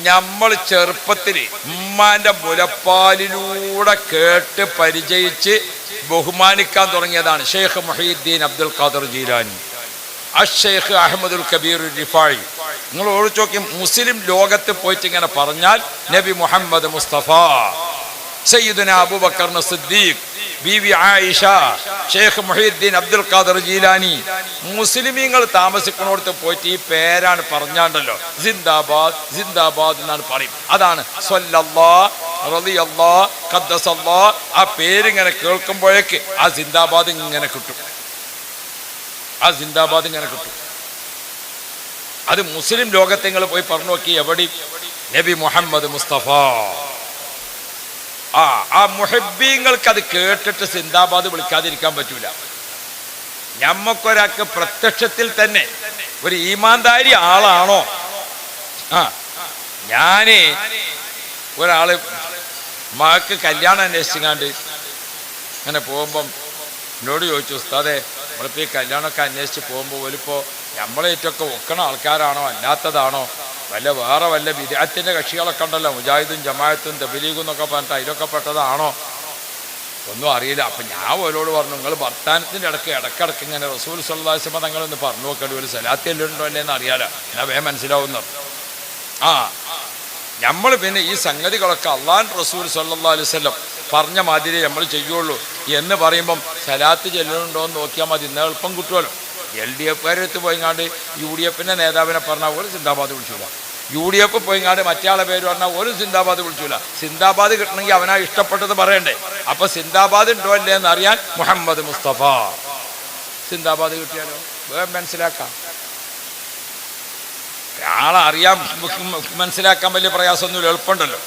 നമ്മൾ ചെറുപ്പത്തിൽ ഉമ്മാന്റെ മുലപ്പാലിലൂടെ കേട്ട് പരിചയിച്ച് ബഹുമാനിക്കാൻ തുടങ്ങിയതാണ് ഷെയ്ഖ് മുഹീദ്ദീൻ അബ്ദുൽ ഖാദർ ജീലാനി, അഷെയ്ഖ് അഹമ്മദുൽ കബീർ റിഫായി. നിങ്ങൾ ഓടിച്ചു നോക്കി, മുസ്ലിം ലോകത്ത് പോയിട്ട് ഇങ്ങനെ പറഞ്ഞാൽ നബി മുഹമ്മദ് മുസ്തഫ, സയ്യിദുന അബൂബക്കർ സിദ്ദീഖ്, ബീവി ആയിഷ, ഷെയ്ഖ് മുഹീദ്ദീൻ അബ്ദുൽ ഖാദർ ജീലാനി, മുസ്ലിമീങ്ങൾ താമസിക്കുന്നിടത്ത് പോയിട്ട് ഈ പേരാണ് പറഞ്ഞാണ്ടല്ലോ സിന്ദാബാദ് സിന്ദാബാദ് എന്നാണ് പറയും. അതാണ് സ്വല്ലല്ലാഹ് റളിയല്ലാഹ് ഖദ്ദസല്ലാഹ്. ആ പേരിങ്ങനെ കേൾക്കുമ്പോഴേക്ക് ആ സിന്ദാബാദ് ഇങ്ങനെ കിട്ടും, ആ സിന്ദാബാദ് ഇങ്ങനെ കിട്ടും. അത് മുസ്ലിം ലോകത്തെ നിങ്ങൾ പോയി പറഞ്ഞു നോക്കി, എവിടെ നബി മുഹമ്മദ് മുസ്തഫ. ആ മുഹബ്ബീങ്ങൾക്ക് അത് കേട്ടിട്ട് സിന്ദാബാദ് വിളിക്കാതിരിക്കാൻ പറ്റൂല. ഞമ്മക്കൊരാൾക്ക് പ്രത്യക്ഷത്തിൽ തന്നെ ഒരു ഈമാൻദാരി ആളാണോ? ഞാന് ഒരാള് മകക്ക് കല്യാണം അന്വേഷിച്ചാണ്ട് അങ്ങനെ പോകുമ്പം എന്നോട് ചോദിച്ചു, ഉസ്താദേ നമ്മളിപ്പോൾ ഈ കല്യാണമൊക്കെ അന്വേഷിച്ച് പോകുമ്പോൾ പോലിപ്പോൾ നമ്മളേറ്റൊക്കെ ഒക്കണ ആൾക്കാരാണോ അല്ലാത്തതാണോ, വേറെ വല്ല വിദഅത്തിന്റെ കക്ഷികളൊക്കെ ഉണ്ടല്ലോ, മുജാഹിദും ജമാഅത്തും തബ്ലീഗും എന്നൊക്കെ പറഞ്ഞിട്ട് അതിലൊക്കെ പെട്ടതാണോ ഒന്നും അറിയില്ല. അപ്പം ഞാൻ അവരോട് പറഞ്ഞു, നിങ്ങൾ വർത്താനത്തിൻ്റെ ഇടക്കിടക്ക് ഇങ്ങനെ റസൂൽ സ്വല്ലല്ലാഹു അലൈഹി വസല്ലം തങ്ങളൊന്ന് പറഞ്ഞു നോക്കേണ്ടി, ഒരു സലാത്ത് എല്ലുണ്ടോ അല്ലേന്ന് അറിയാലോ, എന്നാൽ വേഗം മനസ്സിലാവുന്നു. നമ്മൾ പിന്നെ ഈ സംഗതികളൊക്കെ അള്ളാഹു റസൂൽ സ്വല്ലല്ലാഹു അലൈഹി വസല്ലം പറഞ്ഞ മാതിരി നമ്മൾ ചെയ്യുള്ളൂ എന്ന് പറയുമ്പം സലാത്ത് ചെല്ലുന്നുണ്ടോ എന്ന് നോക്കിയാൽ മതി, ഇന്ന് എളുപ്പം കിട്ടുമല്ലോ. LDF പോയിങ്ങാണ്ട് UDF നേതാവിനെ പറഞ്ഞാൽ ഒരു സിന്ദാബാദ് വിളിച്ചൂല, UDF പോയിങ്ങാണ്ട് മറ്റേ പേര് പറഞ്ഞാൽ ഒരു സിന്ദാബാദ് വിളിച്ചൂല. സിന്ദാബാദ് കിട്ടണമെങ്കിൽ അവനാ ഇഷ്ടപ്പെട്ടത് പറയണ്ടേ. അപ്പൊ സിന്ദാബാദ് ഉണ്ടോ അല്ലേ എന്ന് അറിയാൻ മുഹമ്മദ് മുസ്തഫ സിന്ദാബാദ് കിട്ടിയാലോ വേഗം മനസ്സിലാക്കാം. ആളെ അറിയാൻ മനസ്സിലാക്കാൻ വലിയ പ്രയാസമൊന്നുമില്ല, എളുപ്പമുണ്ടല്ലോ.